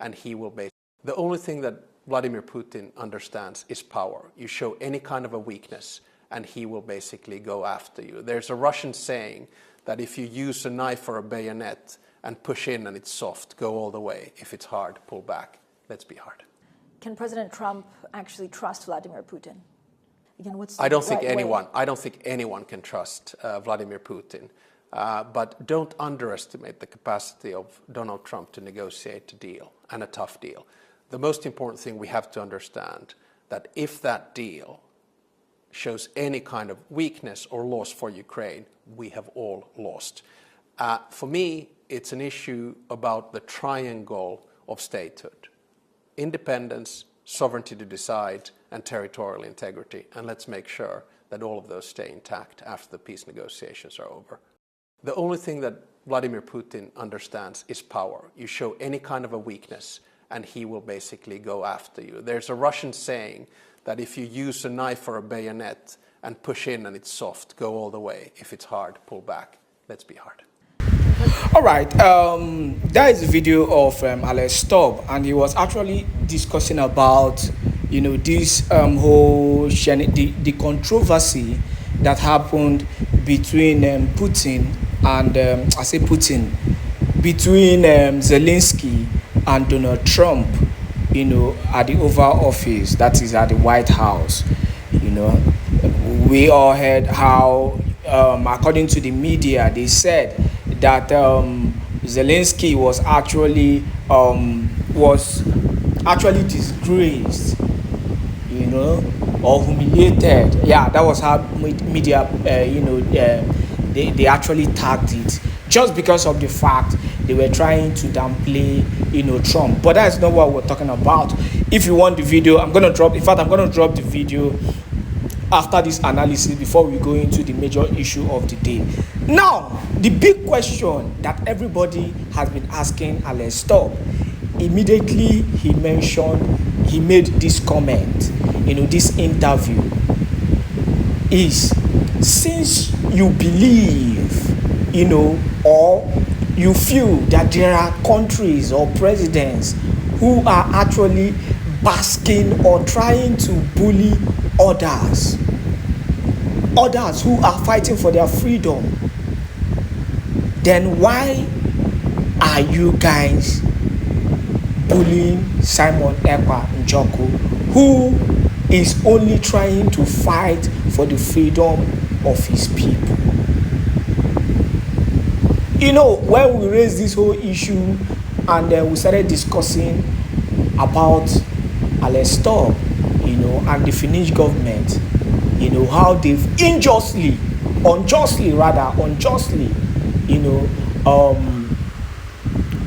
and he will basically... The only thing that Vladimir Putin understands is power. You show any kind of a weakness, and he will basically go after you. There's a Russian saying that if you use a knife or a bayonet and push in and it's soft, go all the way. If it's hard, pull back. Let's be hard. Can President Trump actually trust Vladimir Putin? Again, what's the I don't think anyone can trust Vladimir Putin. But don't underestimate the capacity of Donald Trump to negotiate a deal, and a tough deal. The most important thing we have to understand that if that deal shows any kind of weakness or loss for Ukraine, we have all lost. For me, it's an issue about the triangle of statehood: independence, sovereignty to decide, and territorial integrity. And let's make sure that all of those stay intact after the peace negotiations are over. The only thing that Vladimir Putin understands is power. You show any kind of a weakness, and he will basically go after you. There's a Russian saying that if you use a knife or a bayonet and push in and it's soft, go all the way. If it's hard, pull back. Let's be hard. All right, that is a video of Alex Stubb, and he was actually discussing about, this whole the controversy that happened between Putin and between Zelenskyy and Donald Trump, at the Oval Office, that is at the White House. We all heard how, according to the media, they said that Zelenskyy was actually disgraced, or humiliated. Yeah, that was how media, they actually tagged it, just because of the fact they were trying to downplay, Trump. But that's not what we're talking about. If you want the video, I'm going to drop the video after this analysis before we go into the major issue of the day. Now, the big question that everybody has been asking Alex Stubb, immediately he made this comment, this interview, is, since you believe, or you feel that there are countries or presidents who are actually basking or trying to bully others who are fighting for their freedom, then why are you guys bullying Simon Ekpa Njoko, who is only trying to fight for the freedom of his people? When we raised this whole issue and we started discussing about Alex Stubb, and the Finnish government, how they've unjustly,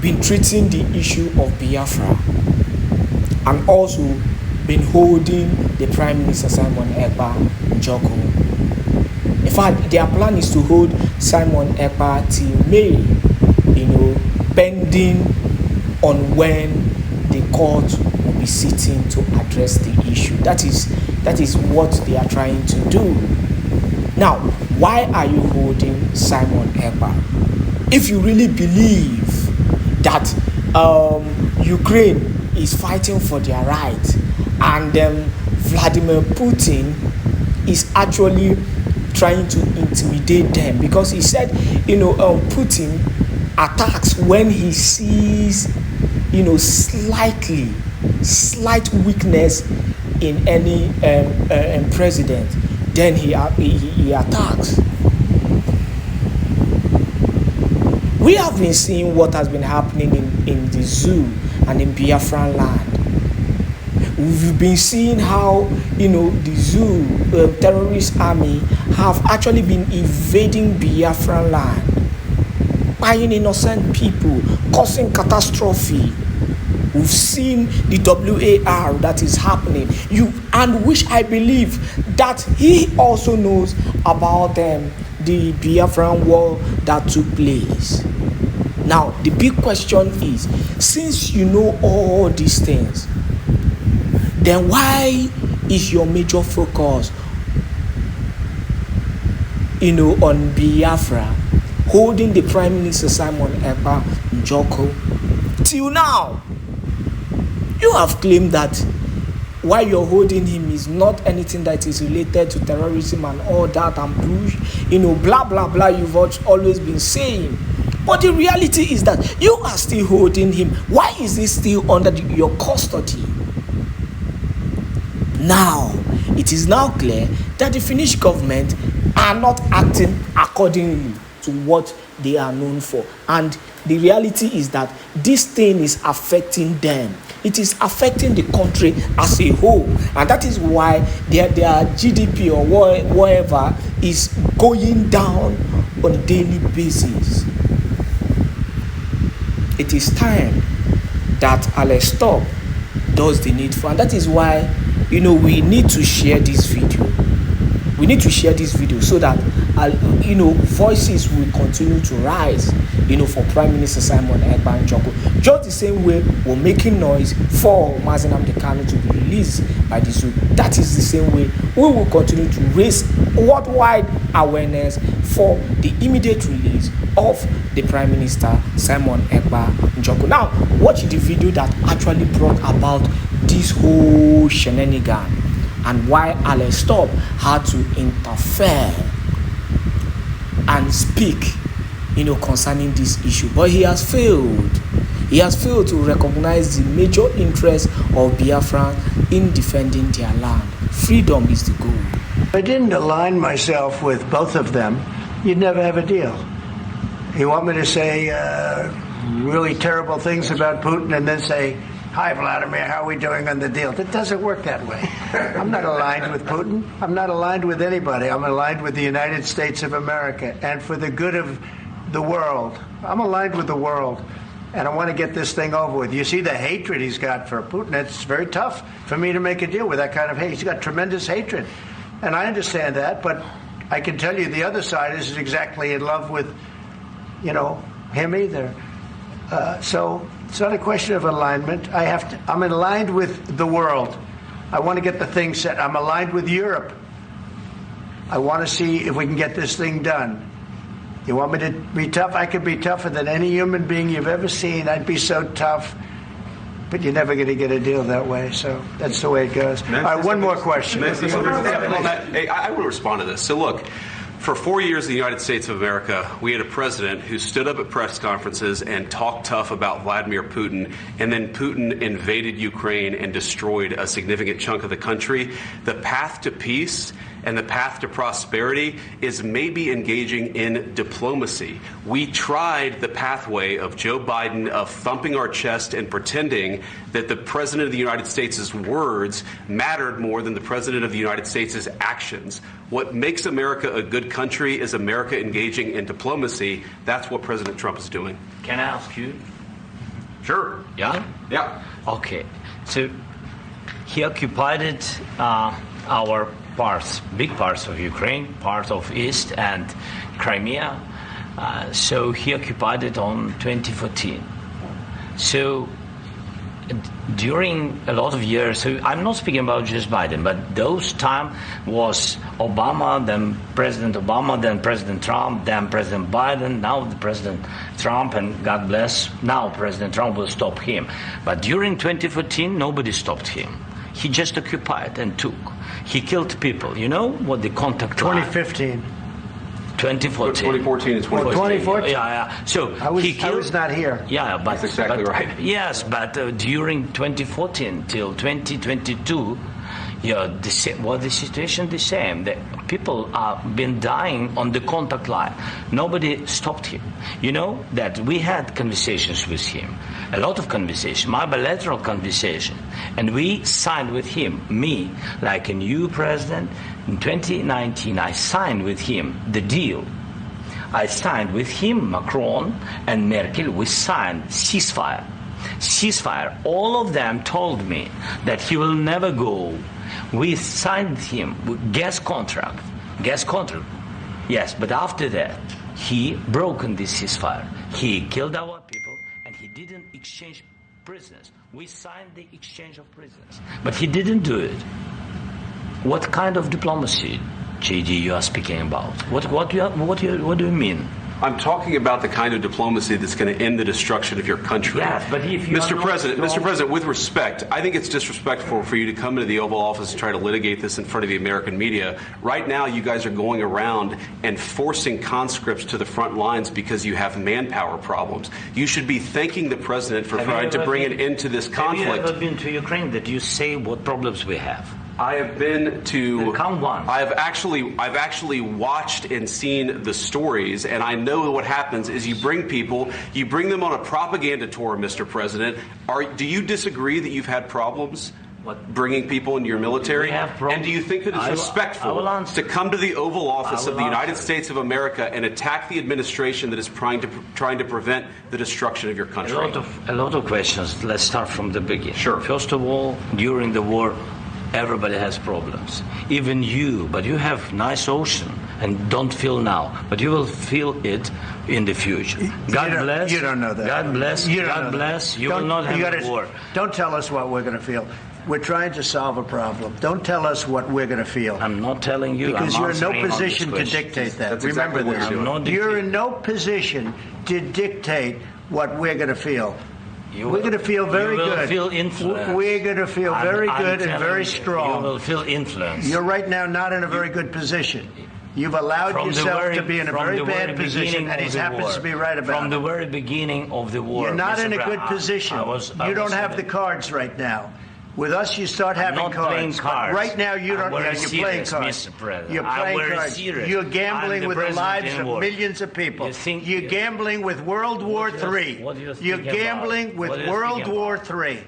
been treating the issue of Biafra, and also been holding the Prime Minister Simon Ekpa Njoko. In fact, their plan is to hold Simon Ekpa till May, pending on when the court will be sitting to address the issue. That is what they are trying to do. Now, why are you holding Simon Ekpa? If you really believe that Ukraine is fighting for their right, and Vladimir Putin is actually trying to intimidate them, because he said, Putin attacks when he sees, slight weakness in any president, then he attacks. We have been seeing what has been happening in the zoo and in Biafran land. We've been seeing how, the zoo, terrorist army, have actually been invading Biafran land, buying innocent people, causing catastrophe. We've seen the WAR that is happening. And which I believe that he also knows about the Biafran war that took place. Now, the big question is, since you know all these things, then why is your major focus, on Biafra, holding the Prime Minister Simon Ekpa Njoko till now? You have claimed that why you're holding him is not anything that is related to terrorism and all that and blah, blah, blah, you've always been saying. But the reality is that you are still holding him. Why is he still under your custody? Now, it is now clear that the Finnish government are not acting accordingly to what they are known for. And the reality is that this thing is affecting them. It is affecting the country as a whole. And that is why their GDP or whatever is going down on a daily basis. It is time that Alex Stop does the needful. And that is why, we need to share this video. We need to share this video so that, voices will continue to rise, for Prime Minister Simon Ekpa Njoko. Just the same way we're making noise for Mazi Nnamdi Kanu to be released by the zoo. That is the same way we will continue to raise worldwide awareness for the immediate release of the Prime Minister Simon Ekpa Njoko. Now, watch the video that actually brought about this whole shenanigan and why Alex Stop had to interfere and speak, concerning this issue. But he has failed. He has failed to recognize the major interest of Biafran in defending their land. Freedom is the goal. If I didn't align myself with both of them, you'd never have a deal. You want me to say really terrible things about Putin and then say, "Hi, Vladimir, how are we doing on the deal?" That doesn't work that way. I'm not aligned with Putin. I'm not aligned with anybody. I'm aligned with the United States of America and for the good of the world. I'm aligned with the world, and I want to get this thing over with. You see the hatred he's got for Putin. It's very tough for me to make a deal with that kind of hate. He's got tremendous hatred, and I understand that, but I can tell you the other side isn't exactly in love with, him either. So it's not a question of alignment. I'm aligned with the world. I want to get the thing set. I'm aligned with Europe. I want to see if we can get this thing done. You want me to be tough? I could be tougher than any human being you've ever seen. I'd be so tough. But you're never going to get a deal that way. So that's the way it goes. All right, one more question. I want to respond to this. So look, for 4 years in the United States of America, we had a president who stood up at press conferences and talked tough about Vladimir Putin, and then Putin invaded Ukraine and destroyed a significant chunk of the country. The path to peace and the path to prosperity is maybe engaging in diplomacy. We tried the pathway of Joe Biden of thumping our chest and pretending that the President of the United States' words mattered more than the President of the United States' actions. What makes America a good country is America engaging in diplomacy. That's what President Trump is doing. Can I ask you? Sure. Yeah? Yeah. Okay. So he occupied our big parts of Ukraine, part of East and Crimea. So he occupied it on 2014. So during a lot of years, so I'm not speaking about just Biden, but those time was Obama, then President Obama, then President Trump, then President Biden, now the President Trump, and God bless, now President Trump will stop him. But during 2014, nobody stopped him. He just occupied and took. He killed people. You know what the contact 2015. 2014. 2014 and 2014. 2014. Yeah. So I was not here. Yeah, but that's exactly right. Yes, but during 2014 till 2022, the situation the same. The people have been dying on the contact line. Nobody stopped him. You know that we had conversations with him, a lot of conversation, my bilateral conversation, and we signed with him, me, like a new president. In 2019, I signed with him the deal. I signed with him, Macron and Merkel, we signed ceasefire. Ceasefire. All of them told me that he will never go. We signed with him gas contract. Yes, but after that, he broken this ceasefire. He killed our people and he didn't exchange prisoners. We signed the exchange of prisoners, but he didn't do it. What kind of diplomacy, JD, you are speaking about? What do you mean? I'm talking about the kind of diplomacy that's going to end the destruction of your country. Yes, but if you Mr. President, with respect, I think it's disrespectful for you to come into the Oval Office and try to litigate this in front of the American media. Right now, you guys are going around and forcing conscripts to the front lines because you have manpower problems. You should be thanking the president for trying to bring an end to this conflict. Have you ever been to Ukraine that you say what problems we have? I have been to. Count one. I've actually watched and seen the stories, and I know what happens is you bring them on a propaganda tour, Mr. President. Do you disagree that you've had problems bringing people into your military? And do you think that it's respectful to come to the Oval Office of the United States of America and attack the administration that is trying to prevent the destruction of your country? A lot of questions. Let's start from the beginning. Sure. First of all, during the war, everybody has problems, even you, but you have nice ocean and don't feel now, but you will feel it in the future. God bless. You don't know that. God bless. God bless. You will not have a war. Don't tell us what we're going to feel. We're trying to solve a problem. Don't tell us what we're going to feel. I'm not telling you. Because you're in no position to dictate that. That's Remember exactly this. You're in no position to dictate what we're going to feel. We're going to feel very good. You will feel influence. We're going to feel very good and very strong. You will feel influence. You're right now not in a very good position. You've allowed yourself to be in a very bad position, and he happens to be right about it. From the very beginning of the war. You're not in a good position. You don't have the cards right now. With us, you start having cards. Cards. Right now, you don't. You're playing cards. You're playing cards. You're gambling with the lives of millions of people. You're gambling with World War III. You're gambling with World War III.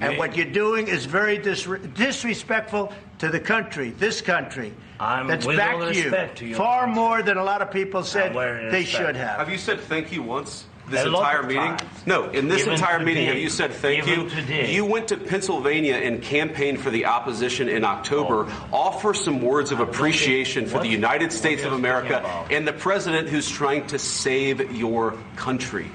And what you're doing is very disrespectful to the country, this country, that's backed you far more than a lot of people said they should have. Have you said thank you once? This entire meeting? No, in this entire meeting, have you said thank you? You went to Pennsylvania and campaigned for the opposition in October. Offer some words of appreciation for the United States of America and the president who's trying to save your country.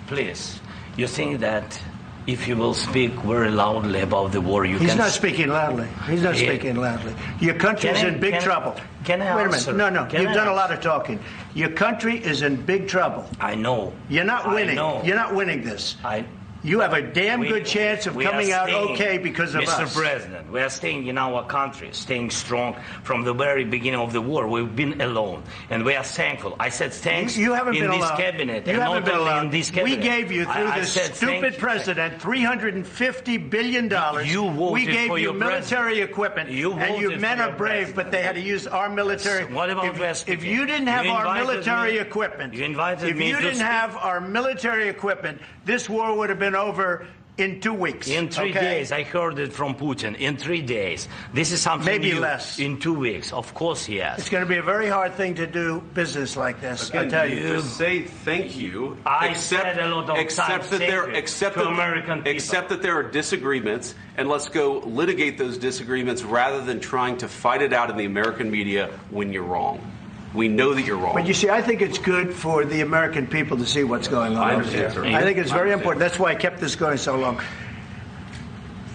Please, you think that if you will speak very loudly about the war, you can... He's not speaking loudly. He's not speaking loudly. Your country's in big trouble. Can I Wait a minute. No. You've done a lot of talking. Your country is in big trouble. I know. You're not winning. You're not winning this. You have a damn good chance of coming out okay because of us. Mr. President, we are staying in our country, staying strong from the very beginning of the war. We've been alone, and we are thankful. I said thanks you haven't in been this alone. cabinet. You haven't been alone. In this cabinet. We gave you, through this stupid president, $350 billion. We gave you military equipment, and your men are brave, but they had to use our military. What about if you didn't have our military equipment, if you didn't have our military equipment, this war would have been over in 2 weeks. In 3 days. I heard it from Putin. In 3 days. This is something maybe new. Less. In 2 weeks. Of course, yes. It's going to be a very hard thing to do business like this. Again, I tell you. Just say thank you. I said a lot of except that there are disagreements, and let's go litigate those disagreements rather than trying to fight it out in the American media when you're wrong. We know that you're wrong. But you see, I think it's good for the American people to see what's going on. I understand, sir. I think it's very important. That's why I kept this going so long.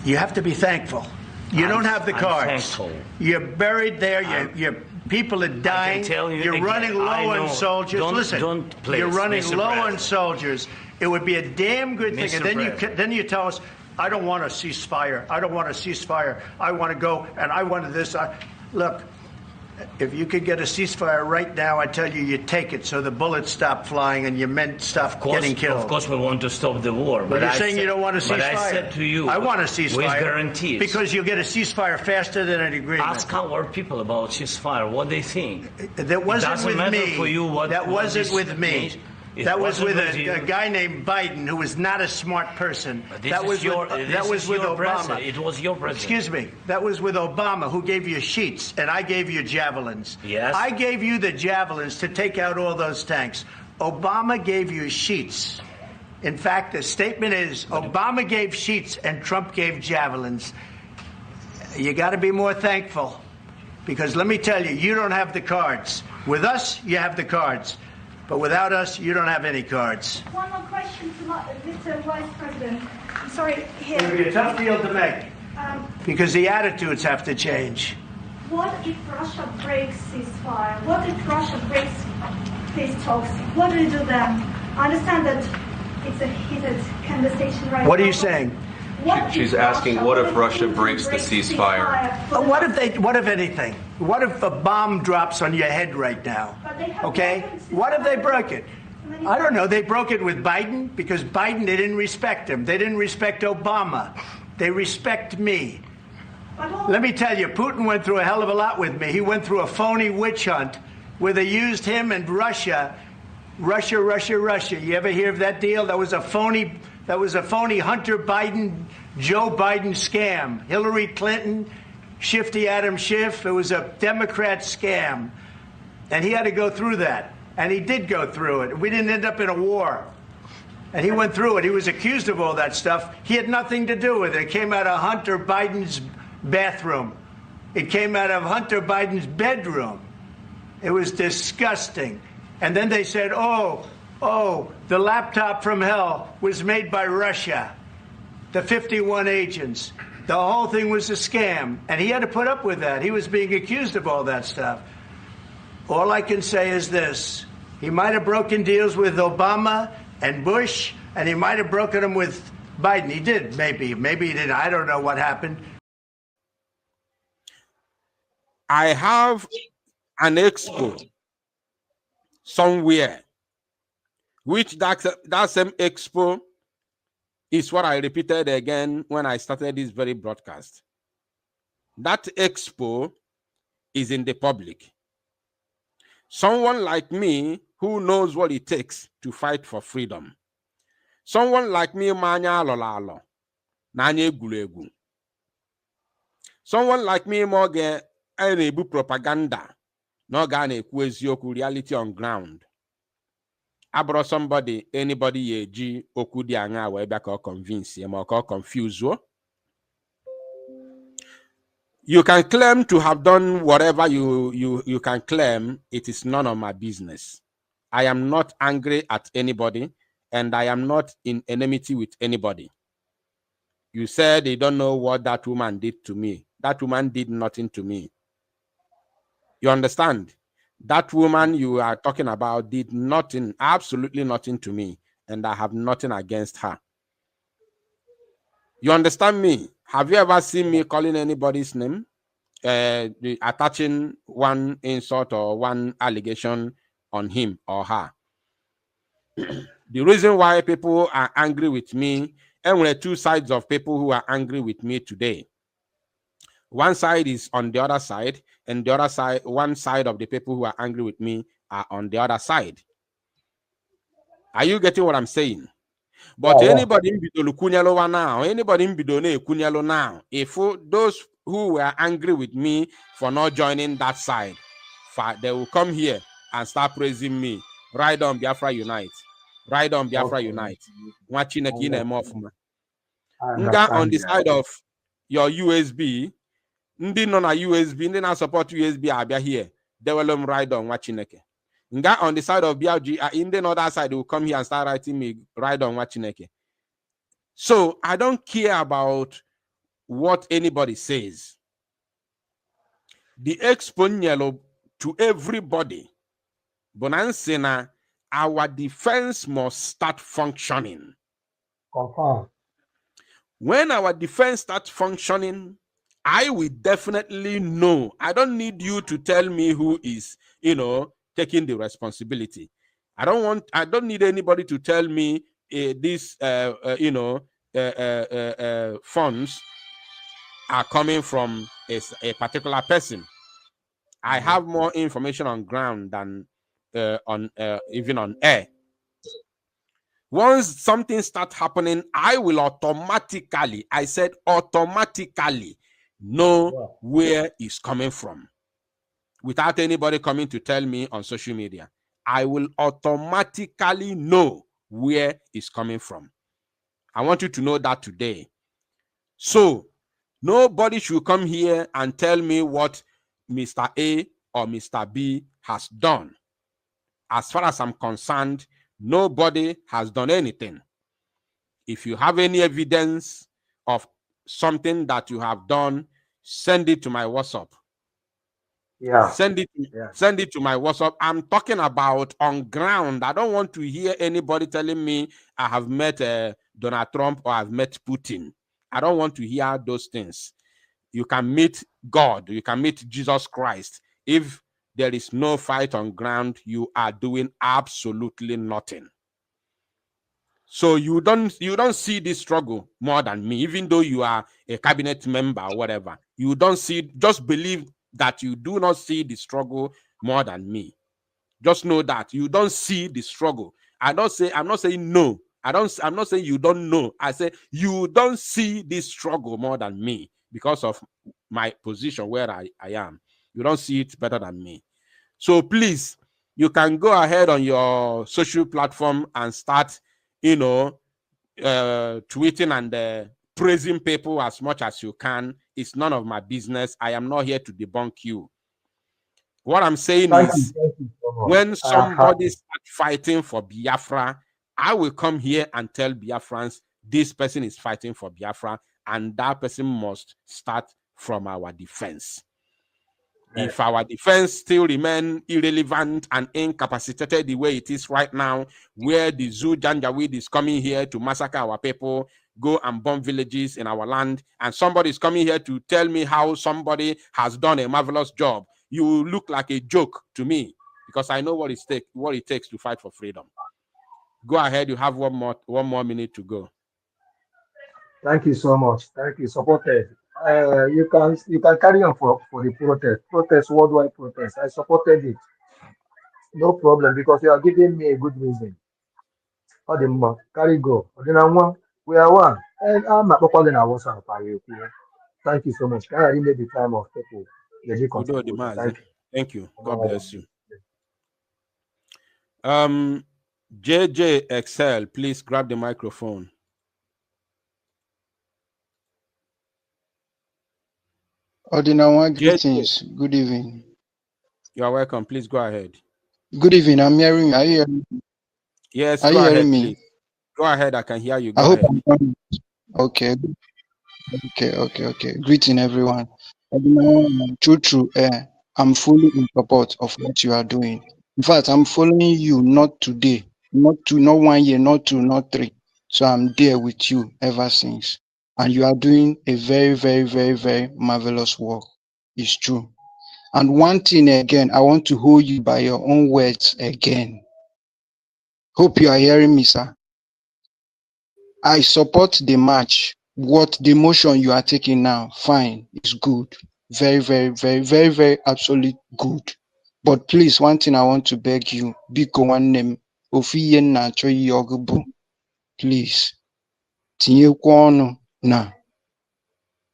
You have to be thankful. You don't have the cards. You're buried there. Your people are dying. You're running low on soldiers. Listen, you're running low on soldiers. It would be a damn good thing. And then you tell us, I don't want a ceasefire. I don't want a ceasefire. I want to go, and I wanted this. Look. If you could get a ceasefire right now, I tell you, you take it so the bullets stop flying and your men stop getting killed. Of course, we want to stop the war. But you're saying you don't want a ceasefire. But I said to you, I want a ceasefire. With guarantees. Because you'll get a ceasefire faster than an agreement. Ask our people about ceasefire, what they think. That wasn't with me. That wasn't with me. That was with a guy named Biden, who was not a smart person. That was with Obama. It was your president. Excuse me. That was with Obama, who gave you sheets, and I gave you javelins. Yes. I gave you the javelins to take out all those tanks. Obama gave you sheets. In fact, the statement is Obama gave sheets and Trump gave javelins. You got to be more thankful, because let me tell you, you don't have the cards. With us, you have the cards. But without us, you don't have any cards. One more question to Mr. Vice President. I'm sorry, here. It's going to be a tough deal to make, because the attitudes have to change. What if Russia breaks ceasefire? What if Russia breaks peace talks. What do you do then? I understand that it's a heated conversation right now. What are you saying? She's asking, what if Russia breaks the ceasefire? What if anything? What if a bomb drops on your head right now? Okay? What if they broke it? I don't know. They broke it with Biden because Biden, they didn't respect him. They didn't respect Obama. They respect me. Let me tell you, Putin went through a hell of a lot with me. He went through a phony witch hunt where they used him and Russia. You ever hear of that deal? That was a phony Hunter Biden, Joe Biden scam. Hillary Clinton, Shifty Adam Schiff. It was a Democrat scam. And he had to go through that. And he did go through it. We didn't end up in a war. And he went through it. He was accused of all that stuff. He had nothing to do with it. It came out of Hunter Biden's bathroom. It came out of Hunter Biden's bedroom. It was disgusting. And then they said, oh, the laptop from hell was made by Russia. The 51 agents. The whole thing was a scam. And he had to put up with that. He was being accused of all that stuff. All I can say is this. He might have broken deals with Obama and Bush, and he might have broken them with Biden. He did, maybe. Maybe he didn't. I don't know what happened. I have an expo somewhere, which that same expo is what I repeated again when I started this very broadcast. That expo is in the public. Someone like me who knows what it takes to fight for freedom. Someone like me, manya lolalo, nanye gulegu. Someone like me, moge enebu propaganda, no gane kwezioku reality on ground. I brought somebody, anybody yeji okudi anga weba ko convince him or ko confuse you. You can claim to have done whatever you can claim. It is none of my business. I am not angry at anybody, and I am not in enmity with anybody. You said you don't know what that woman did to me. That woman did nothing to me. You understand? That woman you are talking about did nothing, absolutely nothing to me, and I have nothing against her. You understand me? Have you ever seen me calling anybody's name? Attaching one insult or one allegation on him or her. The reason why people are angry with me, and there are two sides of people who are angry with me today. One side is on the other side, and the other side, one side of the people who are angry with me are on the other side. Are you getting what I'm saying? But anybody in Bidolukunyalo now, anybody in Bidone Kunyalo now, if those who were angry with me for not joining that side, they will come here and start praising me. Ride on Biafra Unite. Ride on Biafra Unite. Watching a kine mofuma. Nga on the side of your USB, ndi no na USB, ndi na support USB abia here. They will ride on Wachineke. Nga on the side of BLG, in the other side, they will come here and start writing me ride on Wachineke. So I don't care about what anybody says. The exponential to everybody. Bonansena, our defense must start functioning. When our defense starts functioning, I will definitely know. I don't need you to tell me who is, taking the responsibility. I don't need anybody to tell me these, funds are coming from a particular person. I have more information on ground than even on air. Once something starts happening, I will automatically, I said automatically, know where it's coming from. Without anybody coming to tell me on social media, I will automatically know where it's coming from. I want you to know that today. So, nobody should come here and tell me what Mr. A or Mr. B has done. As far as I'm concerned, nobody has done anything. If you have any evidence of something that you have done, send it to my WhatsApp. Yeah. Send it to my WhatsApp. I'm talking about on ground. I don't want to hear anybody telling me I have met Donald Trump or I've met Putin. I don't want to hear those things. You can meet God, you can meet Jesus Christ. If there is no fight on ground, you are doing absolutely nothing. So you don't see this struggle more than me, even though you are a cabinet member or whatever. You don't see, just believe that you do not see the struggle more than me. Just know that you don't see the struggle. I'm not saying no. I'm not saying you don't know. I say you don't see this struggle more than me because of my position where I am. You don't see it better than me. So please, you can go ahead on your social platform and start, tweeting and praising people as much as you can. It's none of my business. I am not here to debunk you. What I'm saying is, Thank you so much. when somebody starts fighting for Biafra, I will come here and tell Biafrans this person is fighting for Biafra, and that person must start from our defense. If our defense still remain irrelevant and incapacitated the way it is right now, where the Zoo Janjaweed is coming here to massacre our people, go and bomb villages in our land, and somebody is coming here to tell me how somebody has done a marvelous job, you look like a joke to me, because I know what it takes to fight for freedom. Go ahead, you have one more minute to go. Thank you so much. Thank you. Supported. You can carry on for the protest, worldwide protest. I supported it. No problem, because you are giving me a good reason. All the more carry go. Then I want we are one. And I'm not calling our WhatsApp. Thank you so much. Can I really the time of people? Thank you. God bless you. JJ Excel, please grab the microphone. Ordinawa, greetings. Good evening. You are welcome. Please go ahead. Good evening. I'm hearing you. Are you hearing me? Yes, are go you ahead, hearing me? Please. Go ahead. I can hear you. I hope ahead. Okay. Greeting, everyone. Ordinawa, true. I'm fully in support of what you are doing. In fact, I'm following you not today, not 1 year, not 2, not 3. So I'm there with you ever since. And you are doing a very, very, very, very marvelous work. It's true. And one thing again, I want to hold you by your own words again. Hope you are hearing me, sir. I support the march. What the motion you are taking now, fine, it's good. Very, very, very, very, very, absolutely good. But please, one thing I want to beg you, biko nwanne ofiye na achọ iyi ọgụ bụ, please, tinyekwa ọnụ na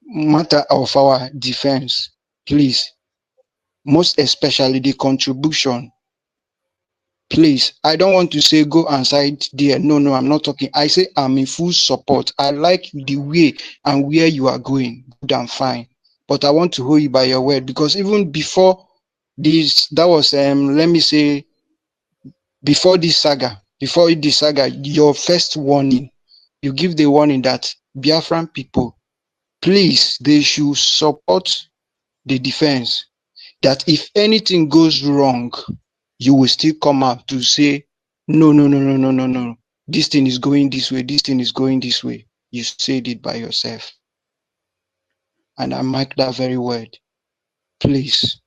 matter of our defense, please. Most especially the contribution. Please, I don't want to say go and side there. No, I'm not talking. I say I'm in full support. I like the way and where you are going. Good and fine. But I want to hold you by your word, because even before this, that was, let me say, before this saga, your first warning, you give the warning that Biafran people, please, they should support the defense. That if anything goes wrong, you will still come out to say, no. This thing is going this way. This thing is going this way. You said it by yourself. And I mark that very word. Please,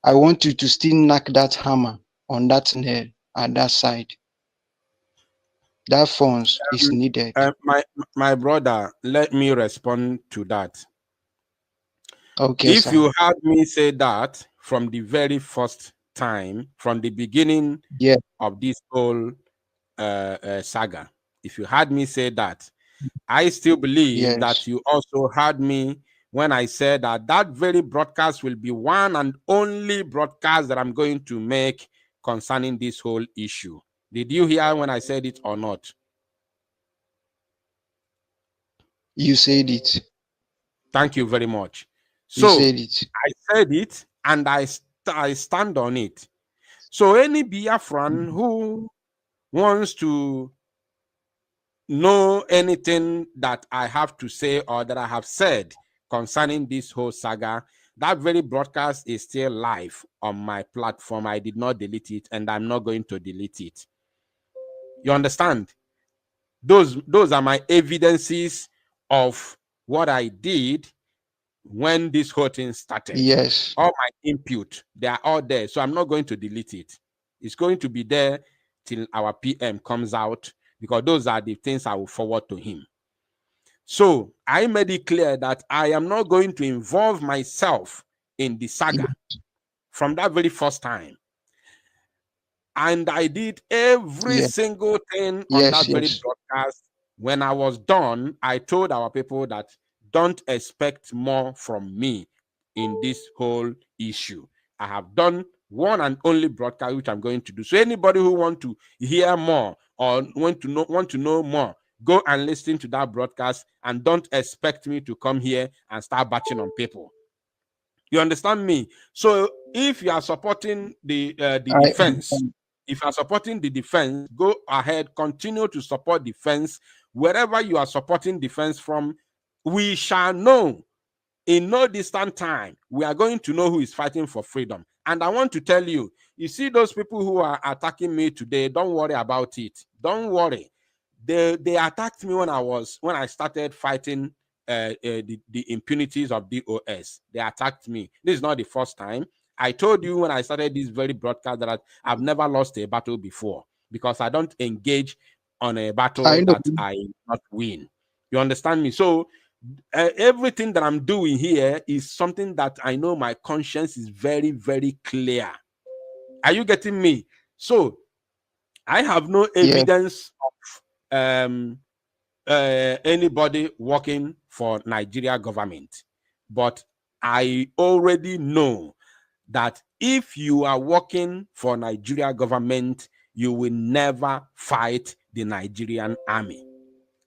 I want you to still knock that hammer on that nail at that side. That funds is needed. My brother, let me respond to that. Okay, if sir. you heard me say that from the very first time, from the beginning of this whole saga, if you heard me say that, I still believe that you also heard me when I said that that very broadcast will be one and only broadcast that I'm going to make concerning this whole issue. Did you hear when I said it or not? You said it. Thank you very much. You So said it. I said it, and I stand on it. So any Biafran who wants to know anything that I have to say or that I have said concerning this whole saga, That very broadcast is still live on my platform. I did not delete it, and I'm not going to delete it. You understand? Those are my evidences of what I did when this whole thing started. Yes. All my input, they are all there. So I'm not going to delete it. It's going to be there till our PM comes out, because those are the things I will forward to him. So I made it clear that I am not going to involve myself in the saga from that very first time. And I did every single thing on that very broadcast. When I was done, I told our people that don't expect more from me in this whole issue. I have done one and only broadcast which I'm going to do. So anybody who want to hear more or want to know more, go and listen to that broadcast, and don't expect me to come here and start batching on people. You understand me? So if you are supporting the defense, if you are supporting the defense, go ahead, continue to support defense. Wherever you are supporting defense from, we shall know in no distant time. We are going to know who is fighting for freedom. And I want to tell you, you see those people who are attacking me today, don't worry about it. Don't worry. They attacked me when I started fighting the impunities of DOS. They attacked me. This is not the first time. I told you when I started this very broadcast that I've never lost a battle before, because I don't engage on a battle that I not win. You understand me? So everything that I'm doing here is something that I know my conscience is very, very clear. Are you getting me? So I have no evidence of anybody working for Nigeria government, but I already know that if you are working for Nigeria government, you will never fight the Nigerian army.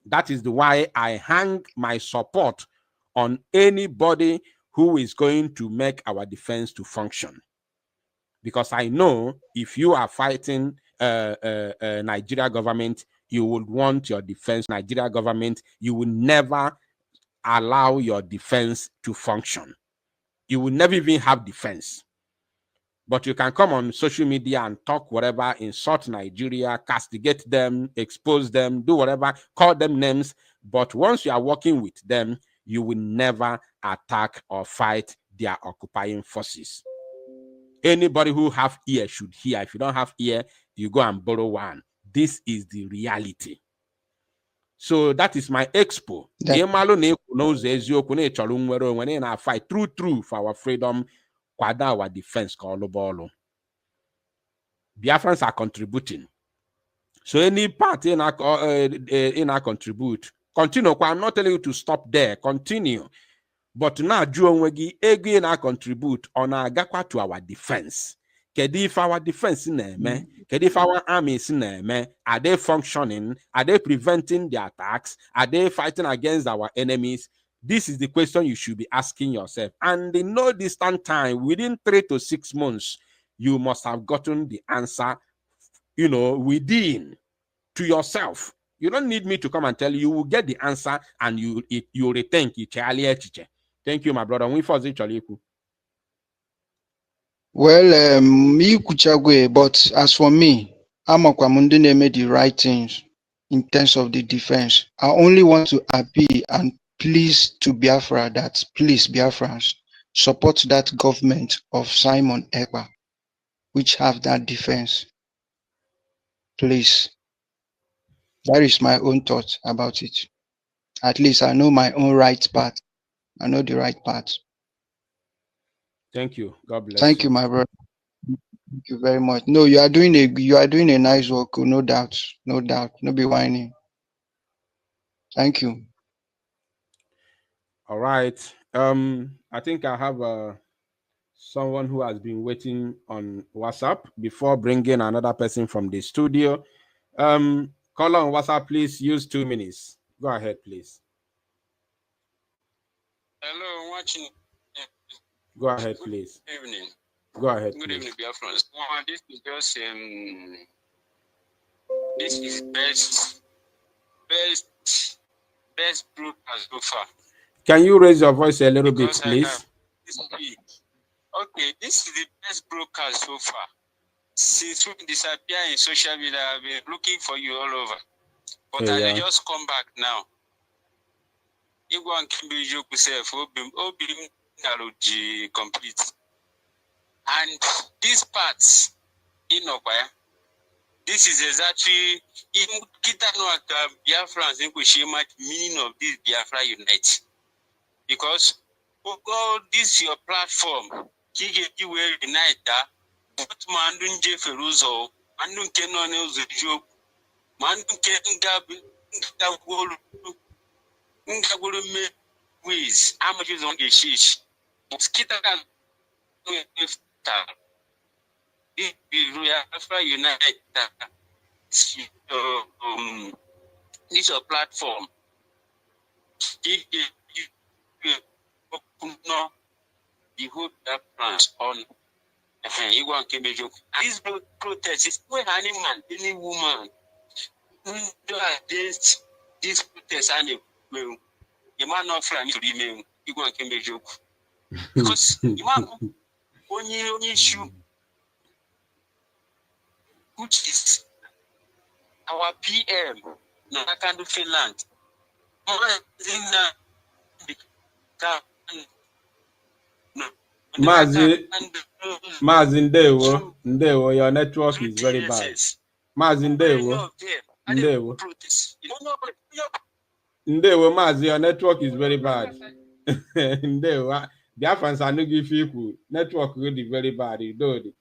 That is why I hang my support on anybody who is going to make our defense to function. Because I know if you are fighting Nigeria government, you would want your defense. Nigeria government, you will never allow your defense to function. You will never even have defense. But you can come on social media and talk whatever, insult Nigeria, castigate them, expose them, do whatever, call them names. But once you are working with them, you will never attack or fight their occupying forces. Anybody who have ear should hear. If you don't have ear, you go and borrow one. This is the reality. So that is my expo. Fight true for our freedom, our defense. Biafrans are contributing. So any party in our contribute. Continue. I'm not telling you to stop there. Continue. But now, again, I contribute on our gakwa to our defense. If our defense if our army is are they functioning? Are they preventing the attacks? Are they fighting against our enemies? This is the question you should be asking yourself. And in no distant time, within 3 to 6 months, you must have gotten the answer, within to yourself. You don't need me to come and tell you. You will get the answer, and you rethink it. Thank you, my brother. Well, me kuchagwe, but as for me, I'm made the right things in terms of the defense. I only want to appeal and please to Biafra that please Biafrans support that government of Simon Ekpa, which have that defense. Please. That is my own thought about it. At least I know my own right path. I know the right path. Thank you. God bless. Thank you, my brother. Thank you very much. No, you are doing a nice work, no doubt. No doubt. No be whining. Thank you. All right. I think I have someone who has been waiting on WhatsApp before bringing another person from the studio. Call on WhatsApp, please. Use 2 minutes. Go ahead, please. Hello, I'm watching. Go ahead, please. Good evening. Go ahead. Good please. evening, Biafrans. This is just this is best broadcast so far. Can you raise your voice a little bit, please? Okay, this is the best broadcast so far. Since we disappear in social media, I've been looking for you all over. But I will just come back now. You go and keep you yourself, complete. And these parts in Okaya, this is exactly in Kitano Biafran meaning of this Biafra Unite. Because all this your platform, you will unite that, but Mandun Jeferuzo, Mandun Kenonels joke, Mandun Ngabulu make ways, how much is on the shish? Kita Biafra Unite this your platform. No, the whole plans on you want to make this protest is no any man, any woman do against this protest and a man not friend to be made. You want to make joke because you want only issue which is our PM no I can do Finland. Mazi Ndewo, your network is very bad. Mazi Ndewo, Mazi, your network is very bad. Ndewo, Biafrans are not giving you network really very bad.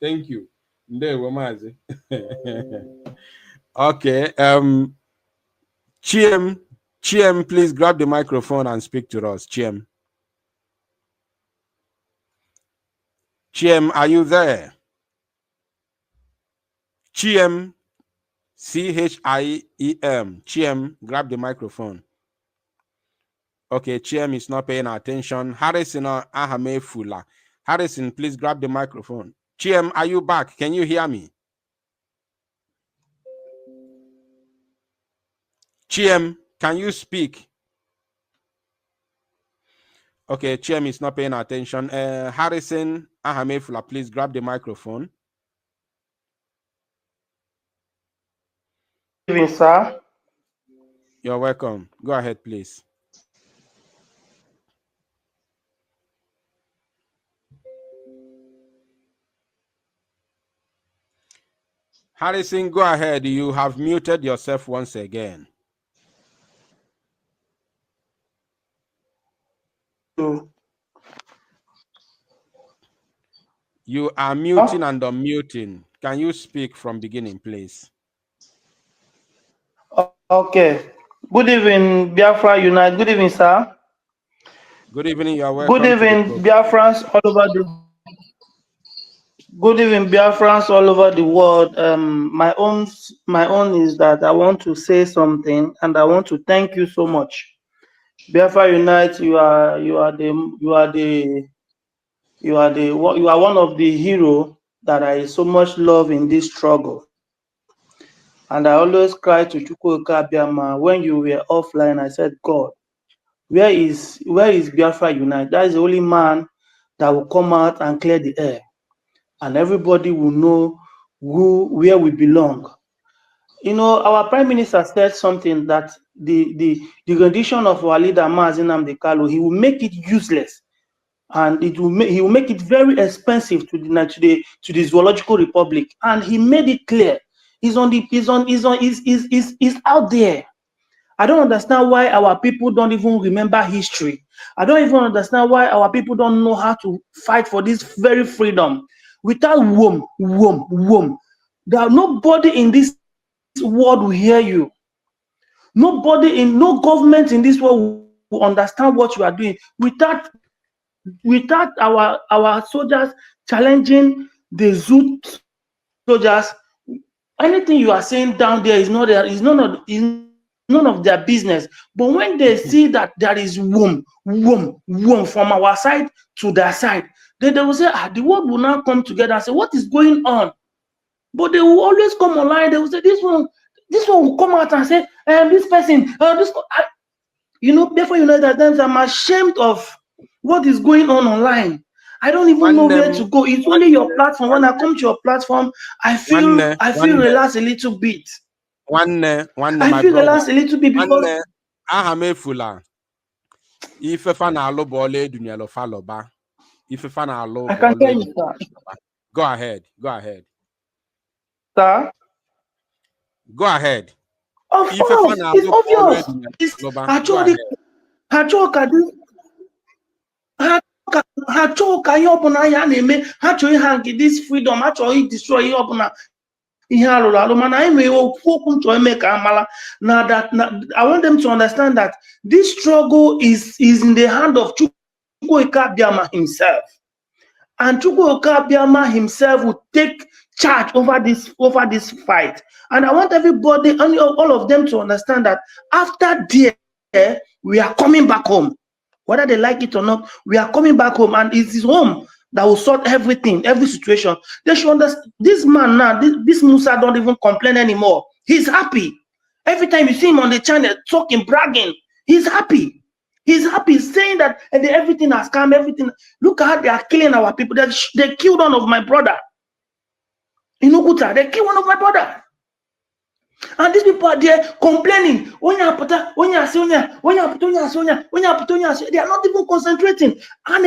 Thank you. Ndewo, Mazi. Okay. Chiem, please grab the microphone and speak to us. Chiem, are you there? Chiem, Chiem. Chiem, grab the microphone. Okay, Chiem is not paying attention. Harrison Ahame Fula. Harrison, please grab the microphone. Chiem, are you back? Can you hear me? Chiem, can you speak? Okay, Chiem is not paying attention. Harrison Ahame Fula, please grab the microphone. Good evening, sir. You're welcome. Go ahead, please. Harrison, go ahead. You have muted yourself once again. You are muting and unmuting. Can you speak from beginning, please? Okay. Good evening, Biafra Unite. Good evening, sir. Good evening. You are welcome. Good evening, Biafrans all over the. Good evening, Biafrans all over the world. My own is that I want to say something, and I want to thank you so much. Biafra Unite, you are one of the heroes that I so much love in this struggle. And I always cry to Chukwuka Abiyama when you were offline. I said, God, where is Biafra Unite? That is the only man that will come out and clear the air, and everybody will know where we belong. You know, our Prime Minister said something that the rendition of our leader Mazi Nnamdi Kanu, he will make it useless, and he will make it very expensive to the Zoological Republic, and he made it clear. He's out there. I don't understand why our people don't even remember history. I don't even understand why our people don't know how to fight for this very freedom. Without womb. There nobody in this world will hear you. No government in this world will understand what you are doing without our soldiers challenging the zoo soldiers. Anything you are saying down there is none of their business. But when they see that there is womb from our side to their side, then they will say, the world will now come together and say, what is going on? But they will always come online. They will say, this one will come out and say, this person, therefore, at times I'm ashamed of what is going on online. I don't even know where to go. It's only your platform. When I come to your platform, I feel relaxed a little bit. I feel relaxed a little bit because if fan alo bole dunyalo faloba. If fan alo I can hear you, sir. Go ahead. Sir? Go ahead. Of course, it's obvious. Ha chọọ ihe ọbụla ya na-eme, ha chọọ ịha nke this freedom, ha chọọ destroy ihe ọbụla ihe alụrụ alụ, mana anyị nwere okwu chọọ eme ka amala that I want them to understand that this struggle is in the hand of Chukwuka Abbiama himself, and Chukwuka Abbiama himself will take charge over this fight. And I want everybody and all of them to understand that after there we are coming back home. Whether they like it or not, we are coming back home, and it's his home that will sort everything, every situation. They should understand. This man now, this Musa don't even complain anymore. He's happy. Every time you see him on the channel talking, bragging, he's happy. He's happy, saying that everything has come, everything. Look at how they are killing our people. They killed one of my brother. In Oguta, they killed one of my brother. And these people are there complaining. They are not even concentrating. I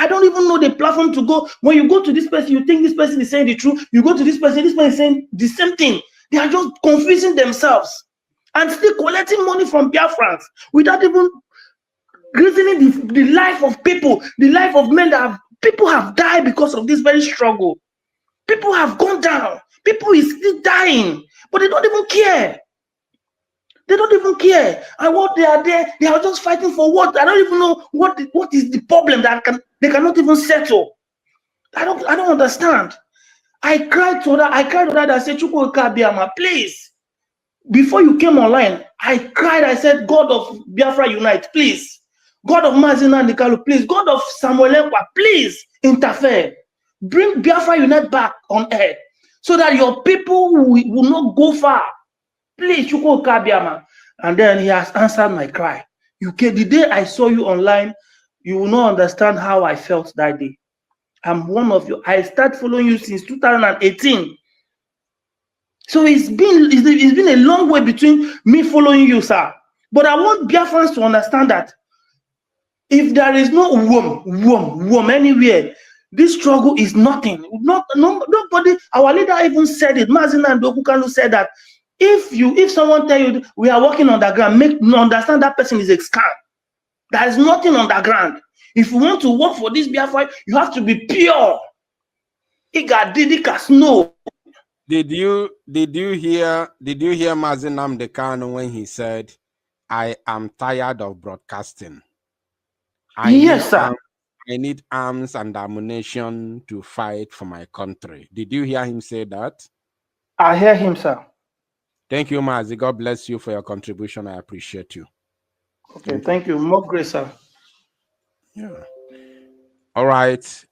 don't even know the platform to go. When you go to this person, you think this person is saying the truth. You go to this person is saying the same thing. They are just confusing themselves and still collecting money from Biafrans without even reasoning the life of people, the life of men people have died because of this very struggle. People have gone down. People is still dying, but they don't even care. They don't even care. And what they are there, they are just fighting for what? I don't even know what is the problem that they cannot even settle. I don't understand. I cried to that. I said, Chukwuka Abbiama, please. Before you came online, I cried. I said, God of Biafra Unite, please. God of Mazina Nikalu, please. God of Samuel Èkpá, please interfere. Bring Biafra Unite back on air, so that your people will not go far. Please, Chukwuka Abbiama. And then he has answered my cry. The day I saw you online, you will not understand how I felt that day. I'm one of you. I started following you since 2018. So it's been a long way between me following you, sir. But I want Biafrans to understand that if there is no womb anywhere, this struggle is nothing. Nobody, our leader even said it. Mazina and Dokukalu said that if someone tell you we are working on the ground, understand that person is a scam. There is nothing on the ground. If you want to work for this Biafra, you have to be pure. Snow. Did you hear Mazinam Dekano when he said, I am tired of broadcasting? Yes, sir. I need arms and ammunition to fight for my country. Did you hear him say that? I hear him, sir. Thank you, Mazi. God bless you for your contribution. I appreciate you. Okay, thank you. More grace, sir. Yeah. All right.